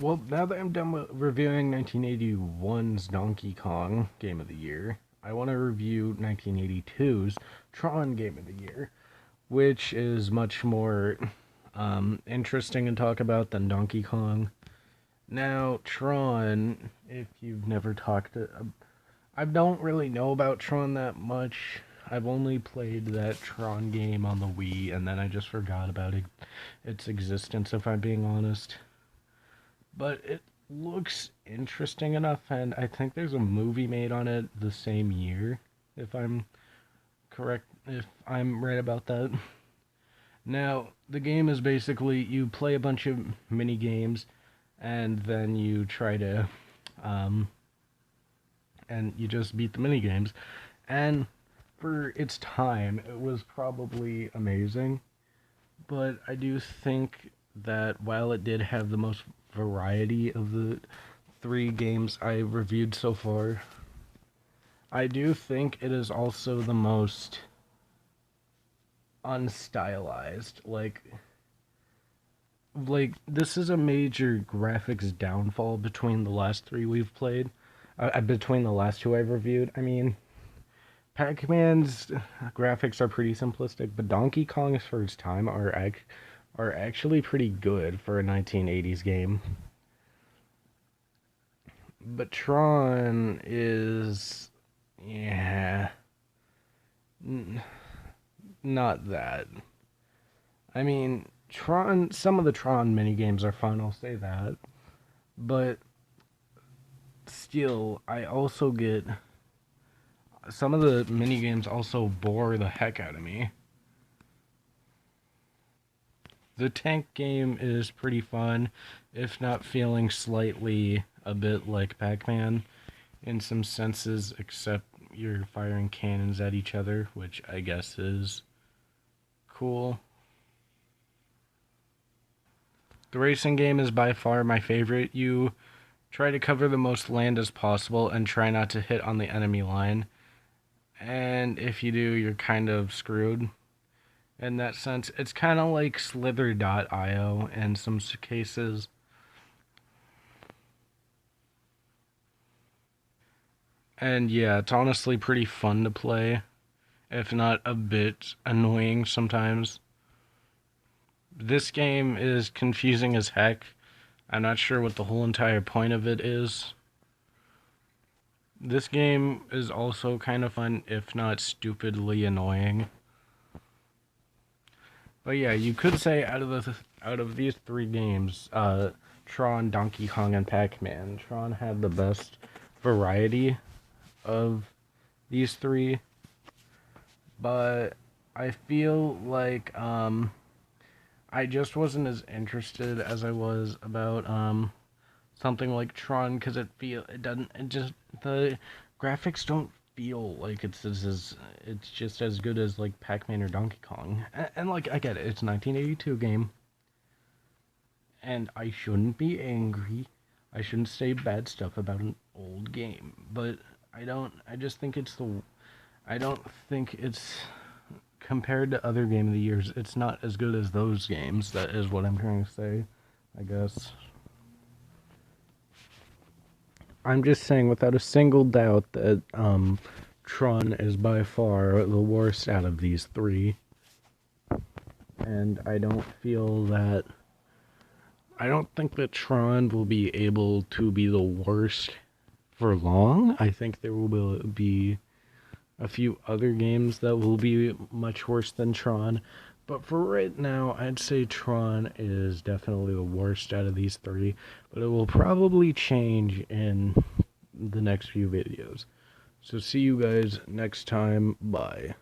Well, now that I'm done with reviewing 1981's Donkey Kong Game of the Year, I want to review 1982's Tron Game of the Year, which is much more interesting to talk about than Donkey Kong. Now, Tron, if you've never talked to... I don't really know about Tron that much. I've only played that Tron game on the Wii, and then I just forgot about its existence, if I'm being honest. But it looks interesting enough, and I think there's a movie made on it the same year, if I'm correct, if I'm right about that. Now, the game is basically you play a bunch of mini games, and then you try to, and you just beat the mini games. And for its time, it was probably amazing. But I do think that while it did have the most variety of the three games I've reviewed so far, I do think it is also the most unstylized. Like this is a major graphics downfall between the last three we've played. Between the last two I've reviewed. I mean, Pac-Man's graphics are pretty simplistic, but Donkey Kong's for its time are actually pretty good for a 1980s game. But Tron is, yeah, not that. I mean, some of the Tron minigames are fun, I'll say that. But still, I also get, some of the minigames also bore the heck out of me. The tank game is pretty fun, if not feeling slightly a bit like Pac-Man in some senses, except you're firing cannons at each other, which I guess is cool. The racing game is by far my favorite. You try to cover the most land as possible and try not to hit on the enemy line. And if you do, you're kind of screwed. In that sense, it's kind of like Slither.io in some cases. And yeah, it's honestly pretty fun to play, if not a bit annoying sometimes. This game is confusing as heck. I'm not sure what the whole entire point of it is. This game is also kind of fun, if not stupidly annoying. But yeah, you could say out of these three games, Tron, Donkey Kong, and Pac-Man, Tron had the best variety of these three. But I feel like I just wasn't as interested as I was about something like Tron, because the graphics don't feel like it's just as good as like Pac-Man or Donkey Kong. And like, I get it, it's a 1982 game, and I shouldn't be angry. I shouldn't say bad stuff about an old game, but I don't think it's, compared to other Game of the Years, it's not as good as those games. That is what I'm trying to say, I guess. I'm just saying without a single doubt that Tron is by far the worst out of these three. And I don't think that Tron will be able to be the worst for long. I think there will be a few other games that will be much worse than Tron. But for right now, I'd say Tron is definitely the worst out of these three. But it will probably change in the next few videos. So see you guys next time. Bye.